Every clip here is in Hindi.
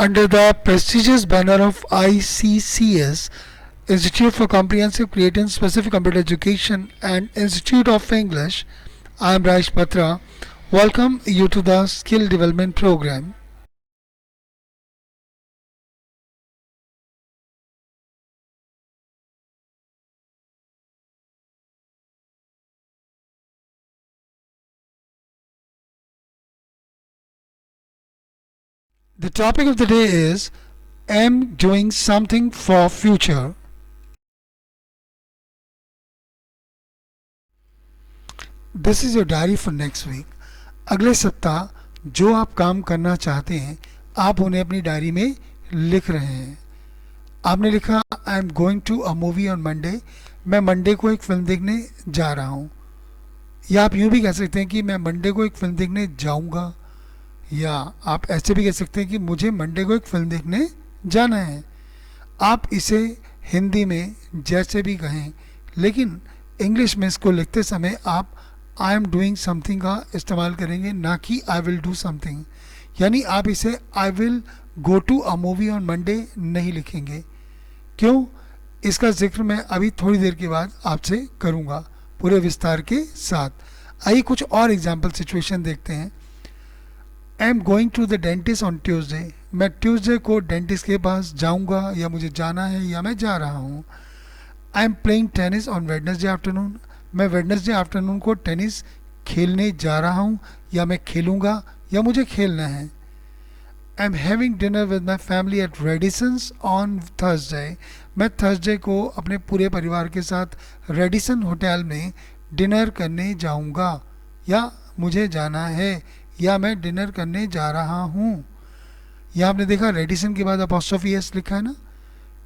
Under the prestigious banner of ICCS, Institute for Comprehensive Creative Specific Computer Education and Institute of English, I am Raish Patra. Welcome you to the Skill Development Program. The topic of the day is am doing something for future. This is your diary for next week. अगले सप्ताह जो आप काम करना चाहते हैं आप उन्हें अपनी डायरी में लिख रहे हैं. आपने लिखा I am going to a movie on Monday. मैं मंडे को एक फिल्म देखने जा रहा हूँ. या आप यूँ भी कह सकते हैं कि मैं मंडे को एक फिल्म देखने जाऊँगा. या आप ऐसे भी कह सकते हैं कि मुझे मंडे को एक फिल्म देखने जाना है. आप इसे हिंदी में जैसे भी कहें, लेकिन इंग्लिश में इसको लिखते समय आप आई एम डूइंग समथिंग का इस्तेमाल करेंगे, ना कि आई विल डू समथिंग. यानी आप इसे I will go to a movie on Monday नहीं लिखेंगे. क्यों? इसका जिक्र मैं अभी थोड़ी देर के बाद आपसे करूँगा पूरे विस्तार के साथ. आइए कुछ और एग्जाम्पल सिचुएशन देखते हैं. I am going to the dentist on Tuesday. मैं ट्यूसडे को डेंटिस्ट के पास जाऊंगा, या मुझे जाना है, या मैं जा रहा हूँ. आई am playing tennis on Wednesday afternoon. मैं वेडनेसडे आफ्टरनून को टेनिस खेलने जा रहा हूँ, या मैं खेलूँगा, या मुझे खेलना है. I am having dinner with my family at Radisson's on Thursday. मैं थर्सडे को अपने पूरे परिवार के साथ रेडिसन होटल में डिनर करने जाऊँगा, या मुझे जाना है, या मैं डिनर करने जा रहा हूँ. यहाँ आपने देखा रेडिसन के बाद अपॉस्ट्रोफी एस लिखा है ना.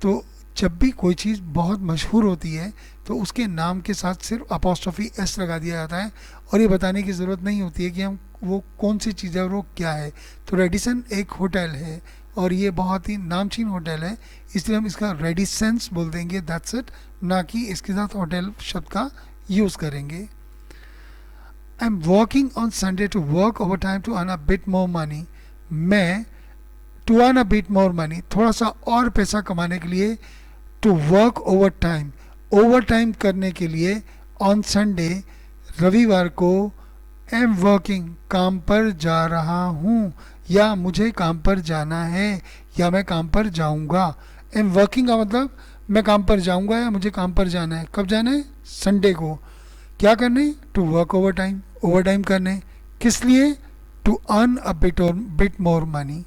तो जब भी कोई चीज़ बहुत मशहूर होती है तो उसके नाम के साथ सिर्फ अपॉस्ट्रोफी एस लगा दिया जाता है, और ये बताने की ज़रूरत नहीं होती है कि हम वो कौन सी चीज़ है और वो क्या है. तो रेडिसन एक होटल है और ये बहुत ही नामचीन होटल है, इसलिए हम इसका रेडिसेंस बोल देंगे, दैट्स इट, ना कि इसके साथ होटल शब्द का यूज़ करेंगे. I am working on Sunday to work overtime to earn a bit more money. मैं to earn a bit more money, थोड़ा सा और पैसा कमाने के लिए, टू वर्क ओवर टाइम करने के लिए, ऑन संडे रविवार को, एम वर्किंग काम पर जा रहा हूँ, या मुझे काम पर जाना है, या मैं काम पर जाऊँगा. एम वर्किंग का मतलब मैं काम पर जाऊँगा या मुझे काम पर जाना है. कब जाना है? संडे को. क्या करने? टू वर्क ओवर टाइम करने. किस लिए? To earn a bit more money.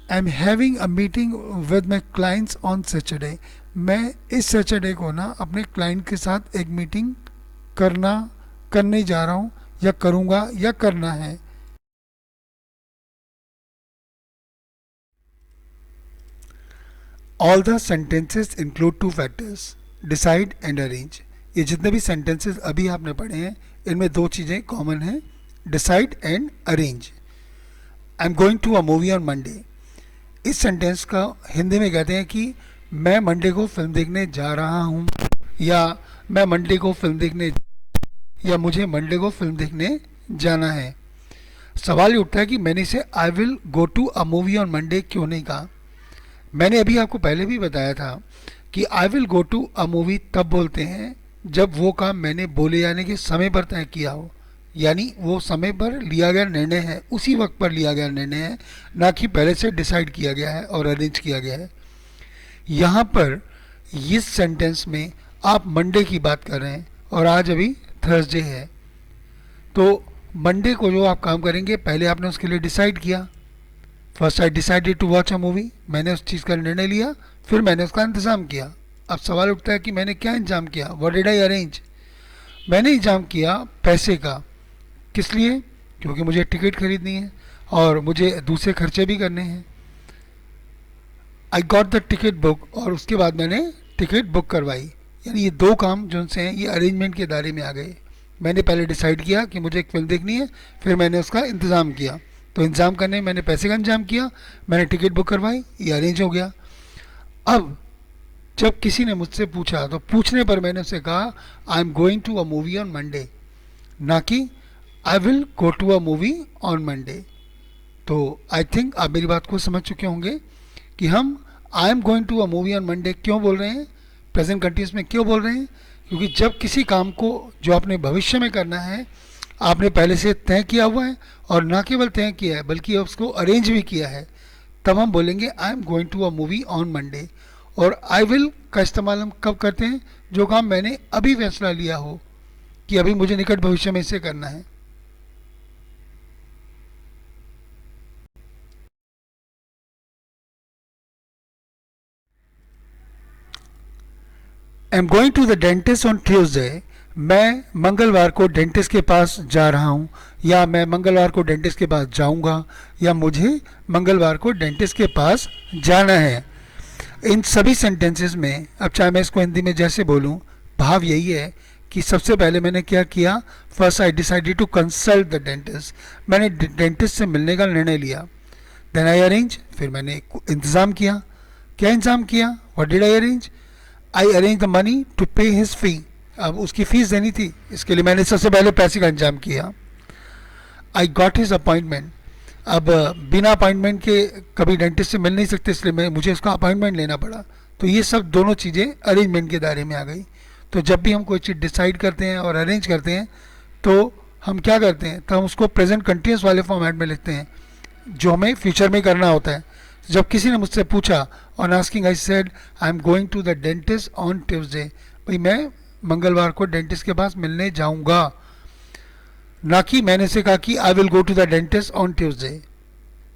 I am having a meeting with my clients on Saturday. मैं इस सैटरडे को ना अपने क्लाइंट के साथ एक मीटिंग करने जा रहा हूँ, या करूँगा, या करना है. All the sentences include two factors, decide and arrange. ये जितने भी सेंटेंसेस अभी आपने पढ़े हैं इनमें दो चीज़ें कॉमन हैं, decide and arrange. I am going to a movie on Monday. इस सेंटेंस का हिंदी में कहते हैं कि मैं मंडे को फिल्म देखने जा रहा हूँ, या मैं मंडे को फिल्म देखने, या मुझे मंडे को फिल्म देखने जाना है. सवाल ये उठता है कि मैंने इसे I will go to a movie on Monday क्यों नहीं कहा. मैंने अभी आपको पहले भी बताया था कि I will go to a movie तब बोलते हैं जब वो काम मैंने बोले जाने के समय पर तय किया हो, यानी वो समय पर लिया गया निर्णय है, उसी वक्त पर लिया गया निर्णय है, ना कि पहले से डिसाइड किया गया है और अरेंज किया गया है. यहाँ पर इस सेंटेंस में आप मंडे की बात कर रहे हैं और आज अभी थर्सडे है. तो मंडे को जो आप काम करेंगे पहले आपने उसके लिए डिसाइड किया. First I decided to watch a movie. मैंने उस चीज़ का निर्णय लिया, फिर मैंने उसका इंतज़ाम किया. अब सवाल उठता है कि मैंने क्या इंतजाम किया. What did I arrange. मैंने इंतजाम किया पैसे का. किस लिए? क्योंकि मुझे टिकट खरीदनी है और मुझे दूसरे खर्चे भी करने हैं. आई गॉट द टिकट बुक, और उसके बाद मैंने टिकट बुक करवाई. यानी ये दो काम जो उनसे हैं ये अरेंजमेंट के दायरे में आ गए. मैंने पहले डिसाइड किया कि मुझे एक फिल्म देखनी है, फिर मैंने उसका इंतज़ाम किया. तो इंतज़ाम करने में मैंने पैसे का इंतजाम किया, मैंने टिकट बुक करवाई, ये अरेंज हो गया. अब जब किसी ने मुझसे पूछा तो पूछने पर मैंने उससे कहा I am going to a movie on Monday, ना कि I will go to a movie on Monday. तो आई थिंक आप मेरी बात को समझ चुके होंगे कि हम I am going to a movie on Monday क्यों बोल रहे हैं, प्रेजेंट कंटिन्यूस में क्यों बोल रहे हैं, क्योंकि जब किसी काम को जो आपने भविष्य में करना है आपने पहले से तय किया हुआ है, और ना केवल तय किया है बल्कि उसको अरेंज भी किया है, तब हम बोलेंगे I am going to a movie on Monday. और आई विल का इस्तेमाल हम कब करते हैं, जो काम मैंने अभी फैसला लिया हो कि अभी मुझे निकट भविष्य में इसे करना है। I am going to the dentist on Tuesday, मैं मंगलवार को डेंटिस्ट के पास जा रहा हूँ, या मैं मंगलवार को डेंटिस्ट के पास जाऊँगा, या मुझे मंगलवार को डेंटिस्ट के पास जाना है। इन सभी सेंटेंसेस में, अब चाहे मैं इसको हिंदी में जैसे बोलूँ, भाव यही है कि सबसे पहले मैंने क्या किया, first I decided to consult the dentist, मैंने डेंटिस्ट से मिलने का निर्णय लिया। देन आई अरेंज, फिर मैंने इंतज़ाम किया। क्या इंतज़ाम किया, what did I arrange, I arrange the money to pay his fee, अब उसकी फ़ीस देनी थी, इसके लिए मैंने सबसे पहले पैसे का इंतजाम किया। आई गॉट हिज अपॉइंटमेंट, अब बिना अपॉइंटमेंट के कभी डेंटिस्ट से मिल नहीं सकते, इसलिए मुझे उसका अपॉइंटमेंट लेना पड़ा। तो ये सब दोनों चीज़ें अरेंजमेंट के दायरे में आ गई। तो जब भी हम कोई चीज़ डिसाइड करते हैं और अरेंज करते हैं तो हम क्या करते हैं, तो हम उसको प्रेजेंट कंटिन्यूस वाले फॉर्मेट में लिखते हैं जो हमें फ्यूचर में करना होता है। जब किसी ने मुझसे पूछा on asking I said I am going to the dentist on Tuesday, भाई मैं मंगलवार को डेंटिस्ट के पास मिलने जाऊंगा, ना कि मैंने से कहा कि I will go to the dentist on Tuesday.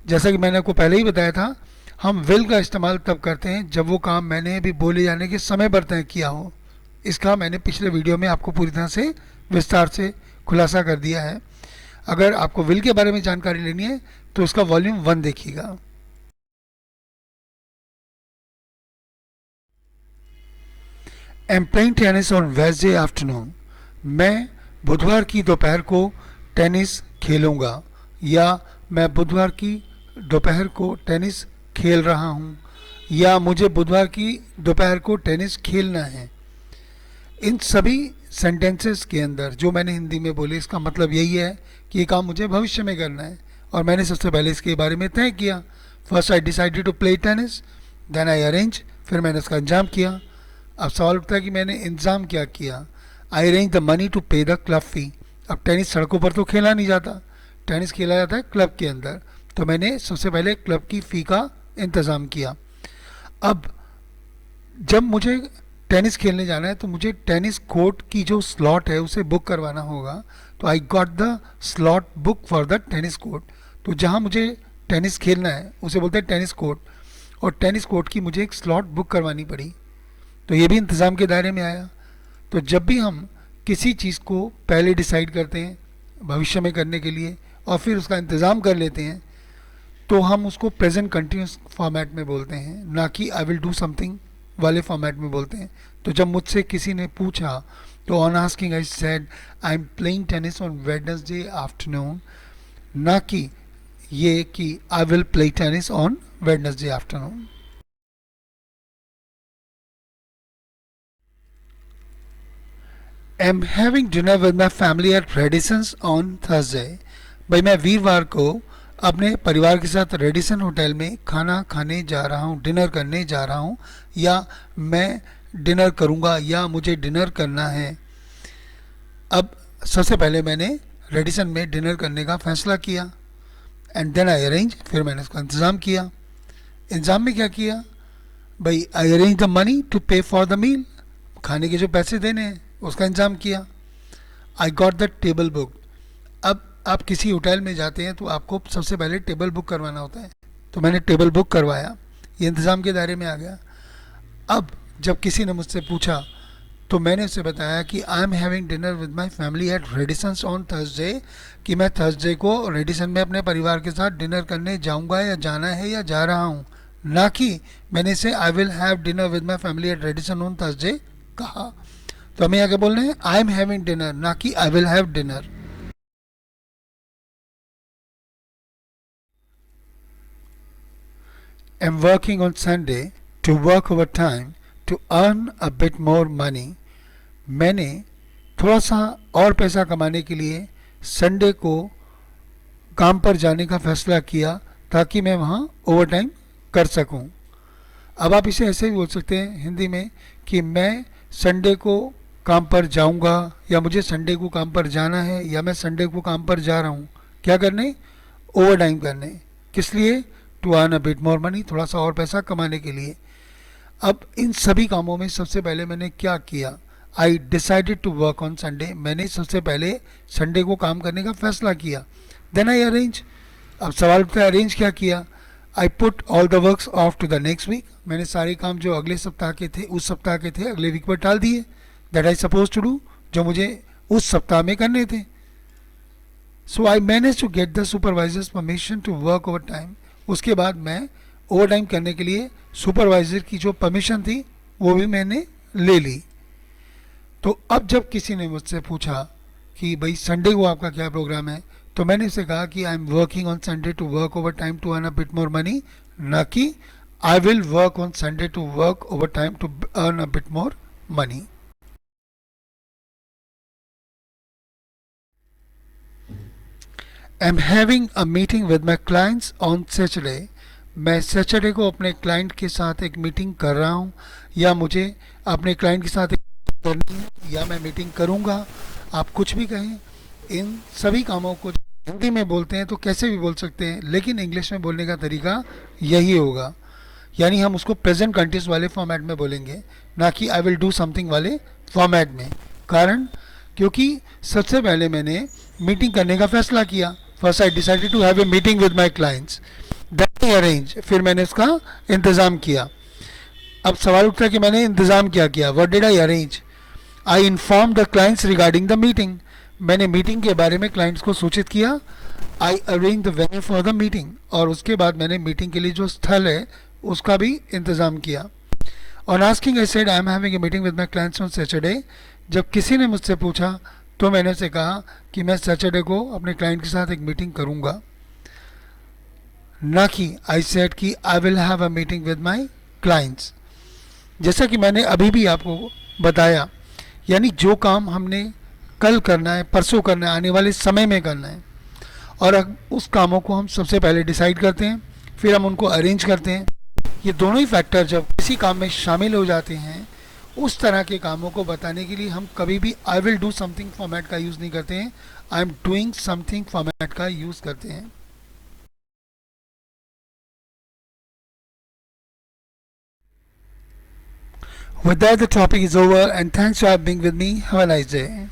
जैसा कि मैंने आपको पहले ही बताया था, हम विल का इस्तेमाल तब करते हैं जब वो काम मैंने अभी बोले जाने के समय पर तय किया हो। इसका मैंने पिछले वीडियो में आपको पूरी तरह से विस्तार से खुलासा कर दिया है। अगर आपको विल के बारे में जानकारी लेनी है तो इसका वॉल्यूम 1 देखिएगा। आई am playing tennis on Wednesday afternoon, मैं बुधवार की दोपहर को टेनिस खेलूँगा, या मैं बुधवार की दोपहर को टेनिस खेल रहा हूँ, या मुझे बुधवार की दोपहर को टेनिस खेलना है। इन सभी सेंटेंसेस के अंदर जो मैंने हिंदी में बोले, इसका मतलब यही है कि ये काम मुझे भविष्य में करना है और मैंने सबसे पहले इसके बारे में तय किया। First I decided to play tennis, then I arrange, फिर मैंने उसका इंतजाम किया। अब सवाल उठता है कि मैंने इंतज़ाम क्या किया, I arrange the money to pay the club fee. अब टेनिस सड़कों पर तो खेला नहीं जाता, टेनिस खेला जाता है क्लब के अंदर, तो मैंने सबसे पहले क्लब की फ़ी का इंतज़ाम किया। अब जब मुझे टेनिस खेलने जाना है तो मुझे टेनिस कोर्ट की जो स्लॉट है उसे बुक करवाना होगा, तो आई got the slot book for the tennis court. तो जहाँ मुझे टेनिस खेलना है उसे बोलते हैं टेनिस कोर्ट, और टेनिस कोर्ट की मुझे एक स्लॉट बुक करवानी पड़ी, तो ये भी इंतज़ाम के दायरे में आया। तो जब भी हम किसी चीज़ को पहले डिसाइड करते हैं भविष्य में करने के लिए और फिर उसका इंतज़ाम कर लेते हैं, तो हम उसको प्रेजेंट कंटिन्यूस फॉर्मेट में बोलते हैं, ना कि आई विल डू समथिंग वाले फॉर्मेट में बोलते हैं। तो जब मुझसे किसी ने पूछा तो on asking I said I am playing tennis on Wednesday afternoon, ना कि ये कि I will play tennis on Wednesday afternoon. I am having dinner with my family at Radisson's on Thursday, भाई मैं वीरवार को अपने परिवार के साथ रेडिसन होटल में खाना खाने जा रहा हूँ, डिनर करने जा रहा हूँ, या मैं डिनर करूँगा, या मुझे डिनर करना है। अब सबसे पहले मैंने रेडिसन में डिनर करने का फैसला किया, एंड देन आई अरेंज, फिर मैंने उसका इंतज़ाम किया। इंतज़ाम में क्या किया, भाई I arrange the money to pay for the meal, खाने के जो पैसे देने हैं उसका इंतज़ाम किया। I got the table book, अब आप किसी होटल में जाते हैं तो आपको सबसे पहले टेबल बुक करवाना होता है, तो मैंने टेबल बुक करवाया, ये इंतज़ाम के दायरे में आ गया। अब जब किसी ने मुझसे पूछा तो मैंने उसे बताया कि I am having dinner with my family at Radisson's on Thursday, कि मैं थर्सडे को रेडिसन में अपने परिवार के साथ डिनर करने जाऊंगा, या जाना है, या जा रहा हूँ, ना कि मैंने इसे I will have dinner with my family eight Radisson on Thursday कहा। तो हमें यहाँ क्या बोलना है, आई एम हैविंग डिनर, ना कि I will have dinner. am working on Sunday to work overtime to earn a bit more money, मैंने थोड़ा सा और पैसा कमाने के लिए संडे को काम पर जाने का फैसला किया ताकि मैं वहाँ ओवर टाइम कर सकूँ। अब आप इसे ऐसे भी बोल सकते हैं हिंदी में कि मैं संडे को काम पर जाऊंगा, या मुझे संडे को काम पर जाना है, या मैं संडे को काम पर जा रहा हूँ। क्या करने? ओवर टाइम करने। किस लिए? To earn a bit more money, थोड़ा सा और पैसा कमाने के लिए। अब इन सभी कामों में सबसे पहले मैंने क्या किया? I decided to work on Sunday, मैंने सबसे पहले संडे को काम करने का फैसला किया। Then I arrange. अब सवाल उठता है अरेंज क्या किया? I put all the works off to the next week, मैंने सारे काम जो अगले सप्ताह के थे उस सप्ताह के थे अगले वीक पर टाल दिए। That I suppose to do, जो मुझे उस सप्ताह में करने थे। So I manage to get the supervisor's permission to work overtime. उसके बाद मैं ओवर टाइम करने के लिए सुपरवाइजर की जो परमिशन थी वो भी मैंने ले ली। तो अब जब किसी ने मुझसे पूछा कि भाई संडे को आपका क्या प्रोग्राम है, तो मैंने उसे कहा कि I am working on Sunday to work overtime to earn a bit more money, ना कि I will work on Sunday to work overtime to earn a bit more money. I am having a meeting with my clients on Saturday, मैं सैटरडे को अपने क्लाइंट के साथ एक मीटिंग कर रहा हूँ, या मुझे अपने क्लाइंट के साथ एक करनी है, या मैं मीटिंग करूँगा। आप कुछ भी कहें, इन सभी कामों को हिंदी में बोलते हैं तो कैसे भी बोल सकते हैं, लेकिन इंग्लिश में बोलने का तरीका यही होगा। यानी हम उसको प्रेजेंट कंटिन्यूस वाले फॉर्मेट में बोलेंगे, ना कि आई विल डू समथिंग वाले फॉर्मेट में। कारण क्योंकि सबसे पहले मैंने मीटिंग करने का फैसला किया। First I decided to have a meeting with my clients, that I arrange, फिर मैंने उसका इंतज़ाम किया। अब सवाल उठता है कि मैंने इंतज़ाम क्या किया? What did I arrange? I inform the clients regarding the meeting, मैंने मीटिंग के बारे में क्लाइंट्स को सूचित किया। I arrange the venue for the meeting, और उसके बाद मैंने मीटिंग के लिए जो स्थल है उसका भी इंतज़ाम किया। On asking I said I am having a meeting with my clients on Saturday, जब किसी ने मुझसे पूछा तो मैंने उसे कहा कि मैं सैटरडे को अपने क्लाइंट के साथ एक मीटिंग करूँगा, ना कि आई सेड कि I will have a meeting with my clients. जैसा कि मैंने अभी भी आपको बताया, यानी जो काम हमने कल करना है, परसों करना है, आने वाले समय में करना है, और उस कामों को हम सबसे पहले डिसाइड करते हैं, फिर हम उनको अरेंज करते हैं। ये दोनों ही फैक्टर जब किसी काम में शामिल हो जाते हैं, उस तरह के कामों को बताने के लिए हम कभी भी I will do something format का यूज़ नहीं करते हैं, I am doing something format का यूज़ करते हैं। With that, the topic is over, and thanks for being with me. Have a nice day.